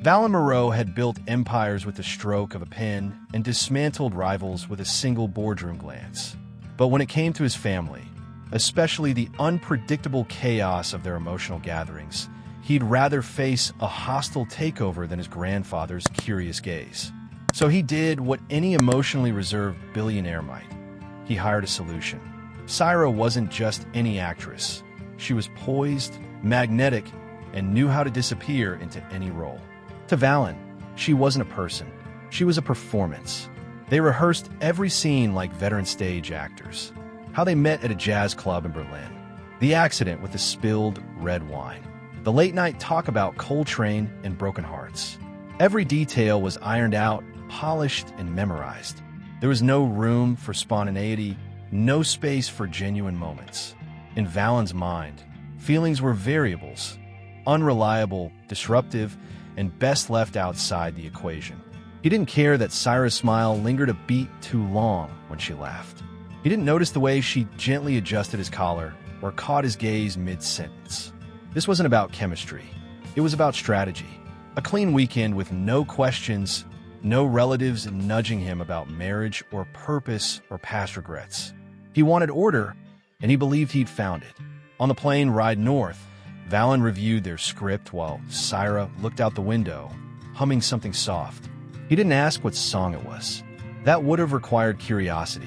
Valen Moreau had built empires with the stroke of a pen and dismantled rivals with a single boardroom glance. But when it came to his family, especially the unpredictable chaos of their emotional gatherings, he'd rather face a hostile takeover than his grandfather's curious gaze. So he did what any emotionally reserved billionaire might. He hired a solution. Syra wasn't just any actress. She was poised, magnetic, and knew how to disappear into any role. To Valen, she wasn't a person. She was a performance. They rehearsed every scene like veteran stage actors. How they met at a jazz club in Berlin. The accident with the spilled red wine. The late-night talk about Coltrane and broken hearts. Every detail was ironed out, polished, and memorized. There was no room for spontaneity, no space for genuine moments. In Valen's mind, feelings were variables, unreliable, disruptive, and best left outside the equation. He didn't care that Syra's smile lingered a beat too long when she laughed. He didn't notice the way she gently adjusted his collar or caught his gaze mid-sentence. This wasn't about chemistry. It was about strategy. A clean weekend with no questions, no relatives nudging him about marriage or purpose or past regrets. He wanted order, and he believed he'd found it. On the plane ride north, Valen reviewed their script while Syra looked out the window, humming something soft. He didn't ask what song it was. That would have required curiosity.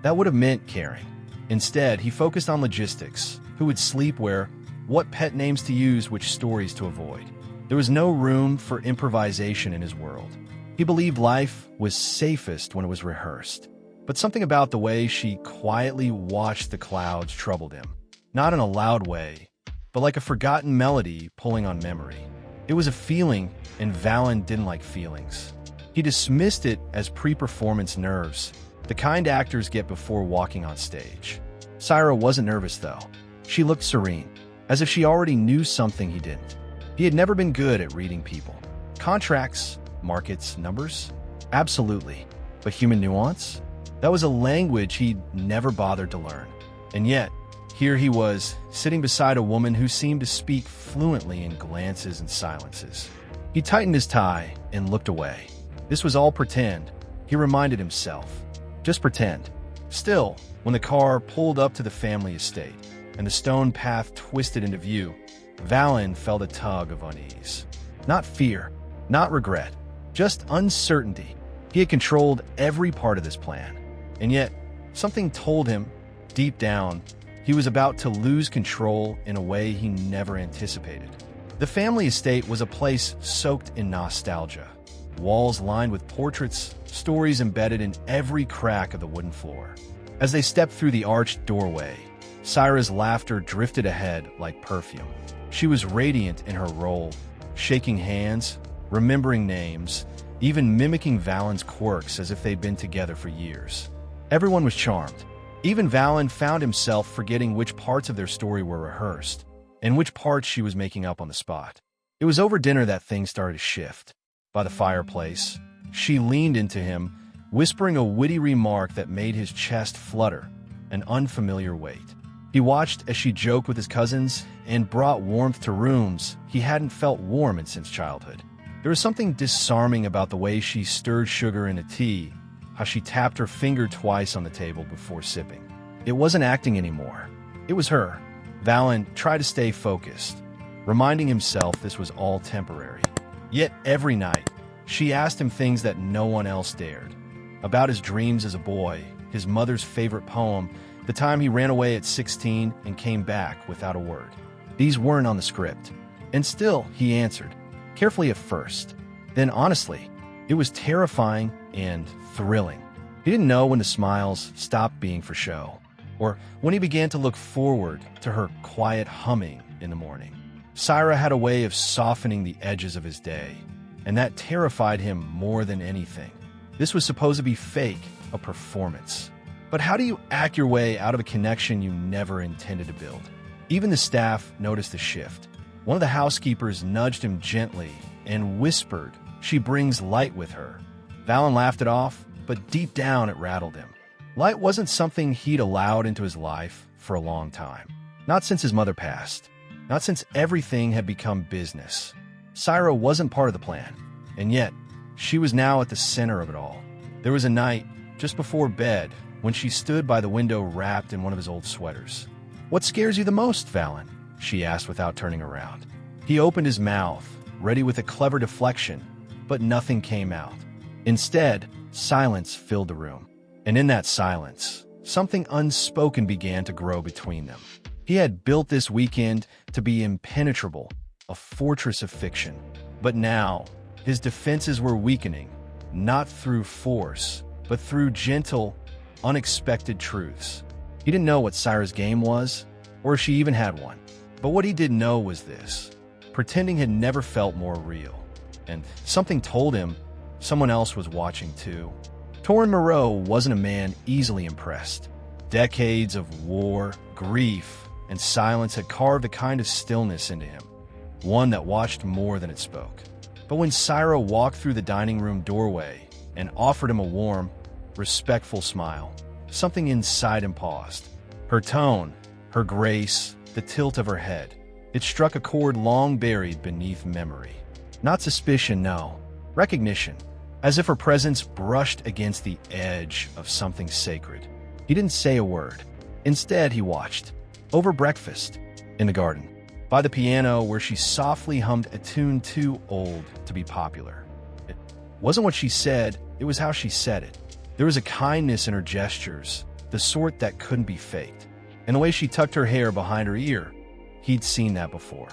That would have meant caring. Instead, he focused on logistics, who would sleep where, what pet names to use, which stories to avoid. There was no room for improvisation in his world. He believed life was safest when it was rehearsed. But something about the way she quietly watched the clouds troubled him. Not in a loud way, but like a forgotten melody pulling on memory. It was a feeling, and Valen didn't like feelings. He dismissed it as pre-performance nerves, the kind actors get before walking on stage. Syra wasn't nervous, though. She looked serene, as if she already knew something he didn't. He had never been good at reading people. Contracts, markets, numbers? Absolutely. But human nuance? That was a language he'd never bothered to learn. And yet, here he was, sitting beside a woman who seemed to speak fluently in glances and silences. He tightened his tie and looked away. This was all pretend, he reminded himself. Just pretend. Still, when the car pulled up to the family estate and the stone path twisted into view, Valen felt a tug of unease. Not fear, not regret, just uncertainty. He had controlled every part of this plan. And yet, something told him, deep down, he was about to lose control in a way he never anticipated. The family estate was a place soaked in nostalgia. Walls lined with portraits, stories embedded in every crack of the wooden floor. As they stepped through the arched doorway, Syra's laughter drifted ahead like perfume. She was radiant in her role, shaking hands, remembering names, even mimicking Valen's quirks as if they'd been together for years. Everyone was charmed. Even Valen found himself forgetting which parts of their story were rehearsed, and which parts she was making up on the spot. It was over dinner that things started to shift. By the fireplace, she leaned into him, whispering a witty remark that made his chest flutter, an unfamiliar weight. He watched as she joked with his cousins and brought warmth to rooms he hadn't felt warm in since childhood. There was something disarming about the way she stirred sugar in a tea, how she tapped her finger twice on the table before sipping. It wasn't acting anymore. It was her. Valen tried to stay focused, reminding himself this was all temporary. Yet every night, she asked him things that no one else dared. About his dreams as a boy, his mother's favorite poem, the time he ran away at 16 and came back without a word. These weren't on the script. And still, he answered, carefully at first. Then honestly, it was terrifying and thrilling. He didn't know when the smiles stopped being for show, or when he began to look forward to her quiet humming in the morning. Syra had a way of softening the edges of his day, and that terrified him more than anything. This was supposed to be fake, a performance. But how do you act your way out of a connection you never intended to build? Even the staff noticed the shift. One of the housekeepers nudged him gently and whispered, "She brings light with her." Valen laughed it off, but deep down it rattled him. Light wasn't something he'd allowed into his life for a long time. Not since his mother passed. Not since everything had become business. Syra wasn't part of the plan, and yet she was now at the center of it all. There was a night, just before bed, when she stood by the window wrapped in one of his old sweaters. "What scares you the most, Valen?" she asked without turning around. He opened his mouth, ready with a clever deflection, but nothing came out. Instead, silence filled the room. And in that silence, something unspoken began to grow between them. He had built this weekend to be impenetrable, a fortress of fiction. But now, his defenses were weakening, not through force, but through gentle, unexpected truths. He didn't know what Syra's game was, or if she even had one. But what he did know was this: pretending had never felt more real. And something told him someone else was watching too. Torrin Moreau wasn't a man easily impressed. Decades of war, grief, and silence had carved a kind of stillness into him, one that watched more than it spoke. But when Syra walked through the dining room doorway and offered him a warm, respectful smile, something inside him paused. Her tone, her grace, the tilt of her head, it struck a chord long buried beneath memory. Not suspicion, no. Recognition, as if her presence brushed against the edge of something sacred. He didn't say a word. Instead, he watched. Over breakfast, in the garden, by the piano where she softly hummed a tune too old to be popular. It wasn't what she said, it was how she said it. There was a kindness in her gestures, the sort that couldn't be faked. And the way she tucked her hair behind her ear, he'd seen that before.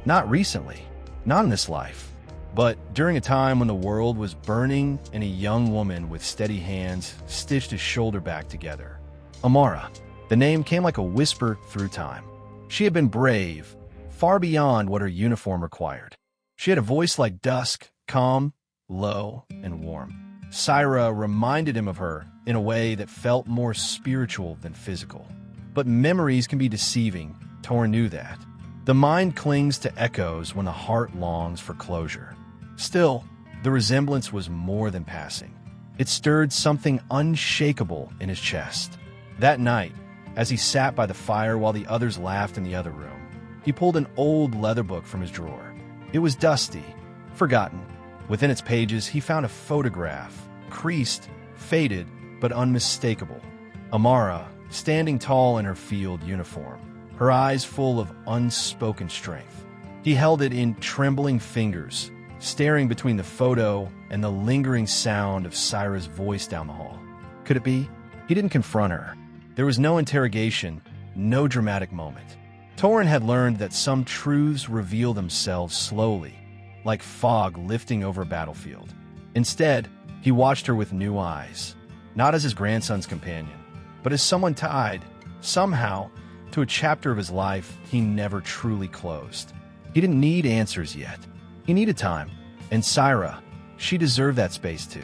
Not recently, not in this life, but during a time when the world was burning and a young woman with steady hands stitched his shoulder back together. Amara. The name came like a whisper through time. She had been brave, far beyond what her uniform required. She had a voice like dusk, calm, low, and warm. Syra reminded him of her in a way that felt more spiritual than physical. But memories can be deceiving. Torrin knew that. The mind clings to echoes when the heart longs for closure. Still, the resemblance was more than passing. It stirred something unshakable in his chest. That night, as he sat by the fire while the others laughed in the other room, he pulled an old leather book from his drawer. It was dusty, forgotten. Within its pages, he found a photograph, creased, faded, but unmistakable. Amara, standing tall in her field uniform, her eyes full of unspoken strength. He held it in trembling fingers, staring between the photo and the lingering sound of Syra's voice down the hall. Could it be? He didn't confront her. There was no interrogation, no dramatic moment. Torrin had learned that some truths reveal themselves slowly, like fog lifting over a battlefield. Instead, he watched her with new eyes, not as his grandson's companion, but as someone tied, somehow, to a chapter of his life he never truly closed. He didn't need answers yet. He needed time. And Syra, she deserved that space too.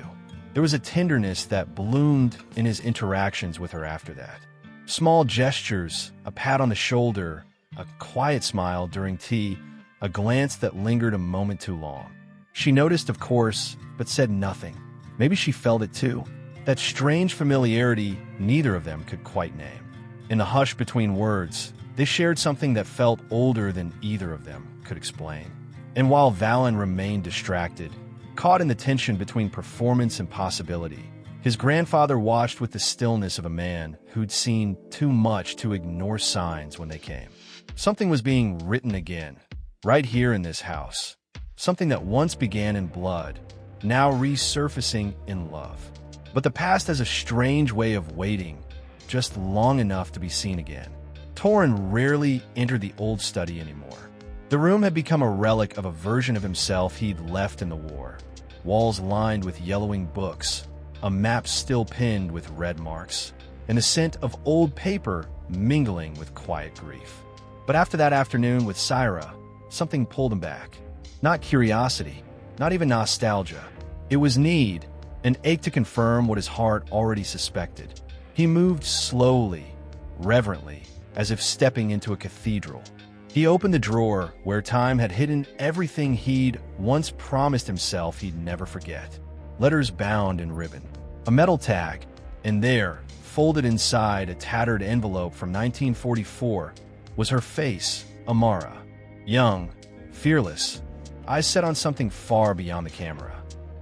There was a tenderness that bloomed in his interactions with her after that. Small gestures, a pat on the shoulder, a quiet smile during tea, a glance that lingered a moment too long. She noticed, of course, but said nothing. Maybe she felt it too. That strange familiarity neither of them could quite name. In the hush between words, they shared something that felt older than either of them could explain. And while Valen remained distracted, caught in the tension between performance and possibility, his grandfather watched with the stillness of a man who'd seen too much to ignore signs when they came. Something was being written again, right here in this house. Something that once began in blood, now resurfacing in love. But the past has a strange way of waiting, just long enough to be seen again. Torrin rarely entered the old study anymore. The room had become a relic of a version of himself he'd left in the war. Walls lined with yellowing books, a map still pinned with red marks, and the scent of old paper mingling with quiet grief. But after that afternoon with Syra, something pulled him back. Not curiosity, not even nostalgia. It was need, an ache to confirm what his heart already suspected. He moved slowly, reverently, as if stepping into a cathedral. He opened the drawer where time had hidden everything he'd once promised himself he'd never forget. Letters bound in ribbon, a metal tag, and there, folded inside a tattered envelope from 1944, was her face, Amara. Young, fearless, eyes set on something far beyond the camera.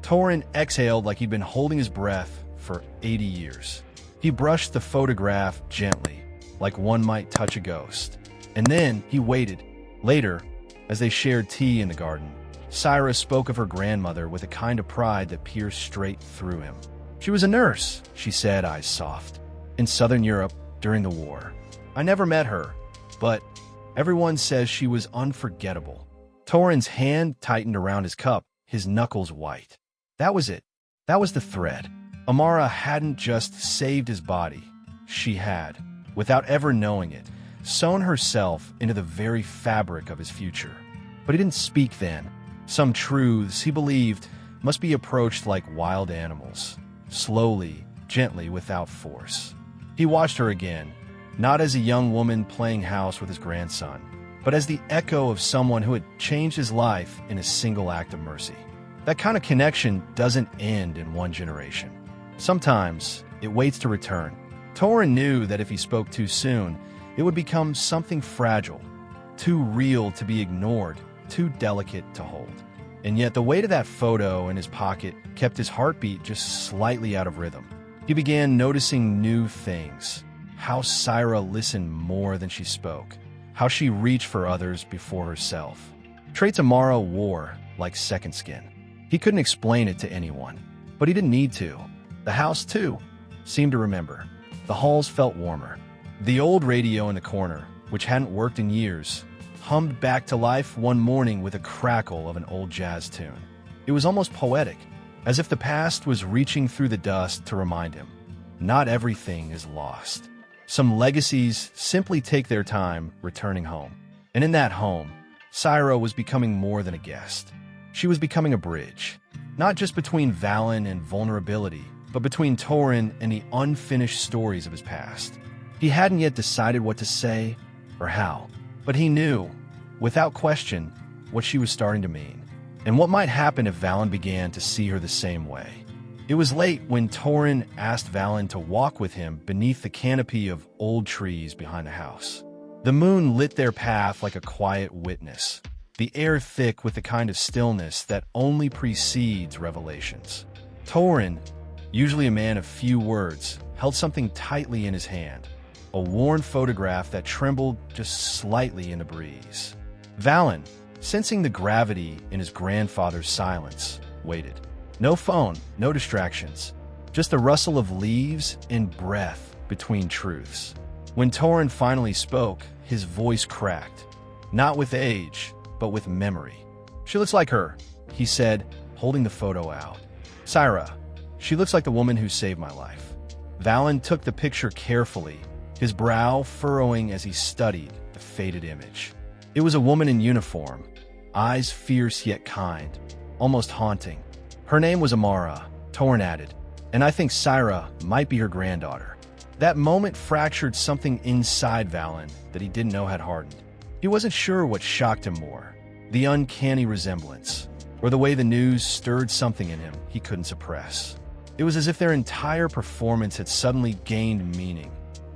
Torin exhaled like he'd been holding his breath for 80 years. He brushed the photograph gently, like one might touch a ghost. And then he waited. Later, as they shared tea in the garden, Syra spoke of her grandmother with a kind of pride that pierced straight through him. She was a nurse, she said, eyes soft, in Southern Europe during the war. I never met her, but everyone says she was unforgettable. Torin's hand tightened around his cup, his knuckles white. That was it. That was the thread. Amara hadn't just saved his body. She had, without ever knowing it, sewn herself into the very fabric of his future. But he didn't speak then. Some truths, he believed, must be approached like wild animals, slowly, gently, without force. He watched her again, not as a young woman playing house with his grandson, but as the echo of someone who had changed his life in a single act of mercy. That kind of connection doesn't end in one generation. Sometimes it waits to return. Torin knew that if he spoke too soon, it would become something fragile, too real to be ignored, too delicate to hold. And yet the weight of that photo in his pocket kept his heartbeat just slightly out of rhythm. He began noticing new things. How Syra listened more than she spoke. How she reached for others before herself. Traits Amara wore like second skin. He couldn't explain it to anyone, but he didn't need to. The house, too, seemed to remember. The halls felt warmer. The old radio in the corner, which hadn't worked in years, hummed back to life one morning with a crackle of an old jazz tune. It was almost poetic, as if the past was reaching through the dust to remind him, not everything is lost. Some legacies simply take their time returning home. And in that home, Syra was becoming more than a guest. She was becoming a bridge, not just between Valen and vulnerability, but between Torin and the unfinished stories of his past. He hadn't yet decided what to say or how, but he knew, without question, what she was starting to mean, and what might happen if Valen began to see her the same way. It was late when Torin asked Valen to walk with him beneath the canopy of old trees behind the house. The moon lit their path like a quiet witness, the air thick with the kind of stillness that only precedes revelations. Torin, usually a man of few words, held something tightly in his hand, a worn photograph that trembled just slightly in the breeze. Valen, sensing the gravity in his grandfather's silence, waited. No phone, no distractions, just the rustle of leaves and breath between truths. When Torin finally spoke, his voice cracked, not with age, but with memory. She looks like her, he said, holding the photo out. Syra, she looks like the woman who saved my life. Valen took the picture carefully, his brow furrowing as he studied the faded image. It was a woman in uniform, eyes fierce yet kind, almost haunting. Her name was Amara, Torin added, and I think Syra might be her granddaughter. That moment fractured something inside Valen that he didn't know had hardened. He wasn't sure what shocked him more, the uncanny resemblance, or the way the news stirred something in him he couldn't suppress. It was as if their entire performance had suddenly gained meaning.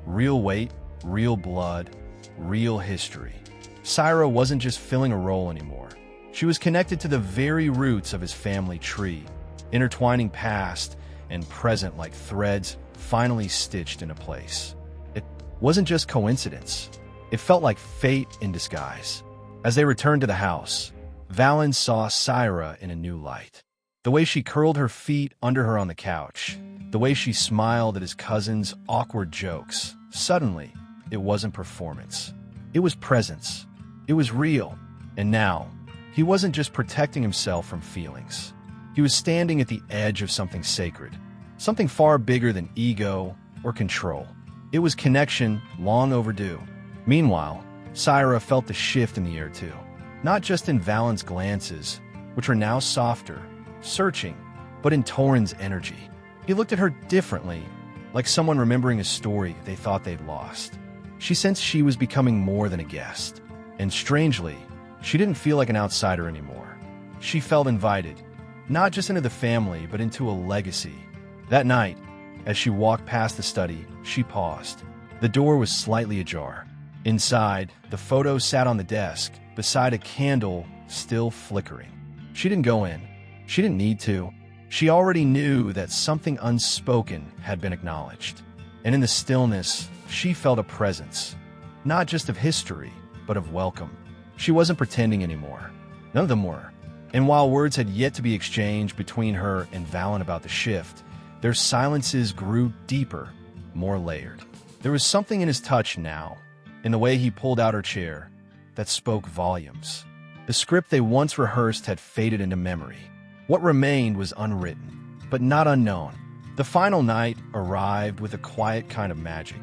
Real weight, real blood, real history. Syra wasn't just filling a role anymore. She was connected to the very roots of his family tree, intertwining past and present like threads finally stitched into place. It wasn't just coincidence. It felt like fate in disguise. As they returned to the house, Valen saw Syra in a new light. The way she curled her feet under her on the couch, the way she smiled at his cousin's awkward jokes. Suddenly, it wasn't performance. It was presence. It was real. And now, he wasn't just protecting himself from feelings. He was standing at the edge of something sacred, something far bigger than ego or control. It was connection long overdue. Meanwhile, Syra felt the shift in the air too, not just in Valen's glances, which were now softer, searching, but in Torin's energy. He looked at her differently, like someone remembering a story they thought they'd lost. She sensed she was becoming more than a guest, and strangely, she didn't feel like an outsider anymore. She felt invited, not just into the family, but into a legacy. That night, as she walked past the study, she paused. The door was slightly ajar. Inside, the photo sat on the desk, beside a candle still flickering. She didn't go in. She didn't need to. She already knew that something unspoken had been acknowledged. And in the stillness, she felt a presence, not just of history, but of welcome. She wasn't pretending anymore. None of them were. And while words had yet to be exchanged between her and Valen about the shift, their silences grew deeper, more layered. There was something in his touch now, in the way he pulled out her chair, that spoke volumes. The script they once rehearsed had faded into memory. What remained was unwritten, but not unknown. The final night arrived with a quiet kind of magic.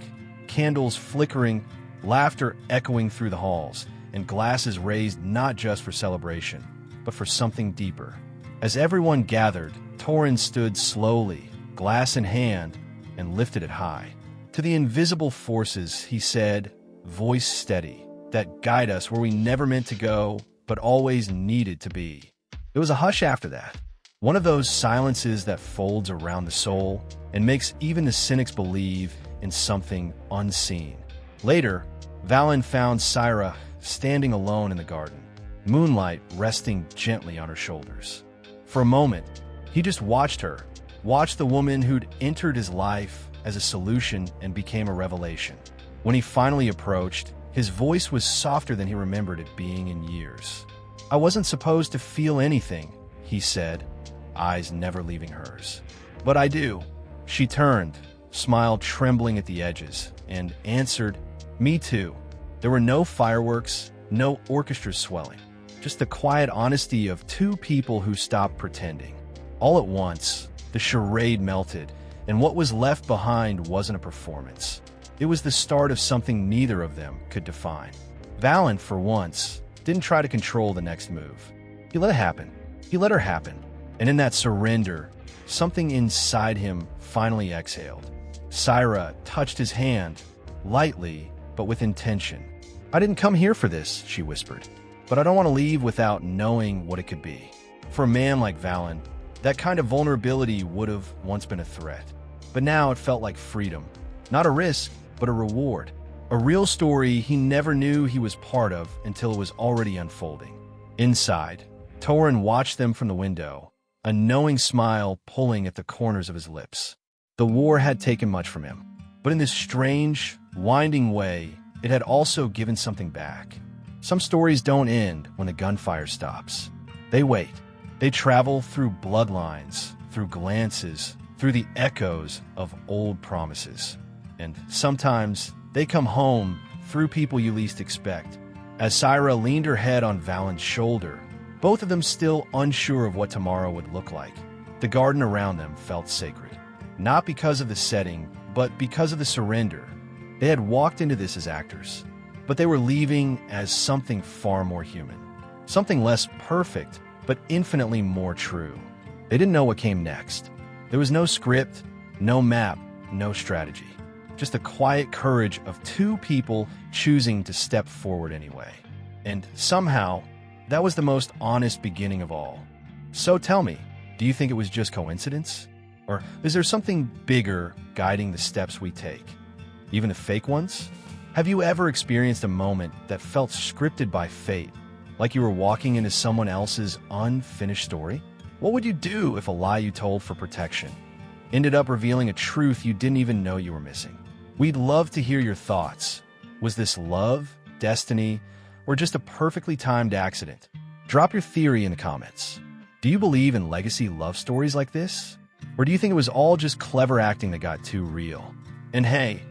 Candles flickering, laughter echoing through the halls, and glasses raised not just for celebration, but for something deeper. As everyone gathered, Torin stood slowly, glass in hand, and lifted it high. To the invisible forces, he said, voice steady, that guide us where we never meant to go, but always needed to be. There was a hush after that. One of those silences that folds around the soul and makes even the cynics believe in something unseen. Later, Valen found Syra standing alone in the garden, moonlight resting gently on her shoulders. For a moment, he just watched her, watched the woman who'd entered his life as a solution and became a revelation. When he finally approached, his voice was softer than he remembered it being in years. I wasn't supposed to feel anything, he said, eyes never leaving hers. But I do. She turned, smile trembling at the edges, and answered, me too. There were no fireworks, no orchestra swelling, just the quiet honesty of two people who stopped pretending. All at once, the charade melted, and what was left behind wasn't a performance. It was the start of something neither of them could define. Valen, for once, didn't try to control the next move. He let it happen. He let her happen. And in that surrender, something inside him finally exhaled. Syra touched his hand, lightly, but with intention. I didn't come here for this, she whispered, but I don't want to leave without knowing what it could be. For a man like Valen, that kind of vulnerability would have once been a threat. But now it felt like freedom. Not a risk, but a reward. A real story he never knew he was part of until it was already unfolding. Inside, Torin watched them from the window, a knowing smile pulling at the corners of his lips. The war had taken much from him, but in this strange, winding way, it had also given something back. Some stories don't end when the gunfire stops. They wait. They travel through bloodlines, through glances, through the echoes of old promises. And sometimes they come home through people you least expect. As Syra leaned her head on Valen's shoulder, both of them still unsure of what tomorrow would look like, the garden around them felt sacred. Not because of the setting, but because of the surrender. They had walked into this as actors, but they were leaving as something far more human. Something less perfect, but infinitely more true. They didn't know what came next. There was no script, no map, no strategy. Just the quiet courage of two people choosing to step forward anyway. And somehow, that was the most honest beginning of all. So tell me, do you think it was just coincidence? Or is there something bigger guiding the steps we take? Even the fake ones? Have you ever experienced a moment that felt scripted by fate, like you were walking into someone else's unfinished story? What would you do if a lie you told for protection ended up revealing a truth you didn't even know you were missing? We'd love to hear your thoughts. Was this love, destiny, or just a perfectly timed accident? Drop your theory in the comments. Do you believe in legacy love stories like this? Or do you think it was all just clever acting that got too real? And hey,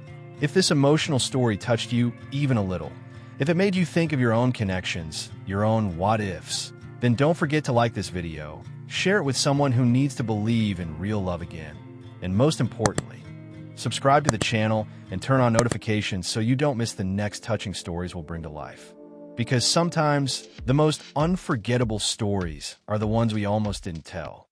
if this emotional story touched you even a little, if it made you think of your own connections, your own what-ifs, then don't forget to like this video, share it with someone who needs to believe in real love again, and most importantly, subscribe to the channel and turn on notifications so you don't miss the next touching stories we'll bring to life. Because sometimes the most unforgettable stories are the ones we almost didn't tell.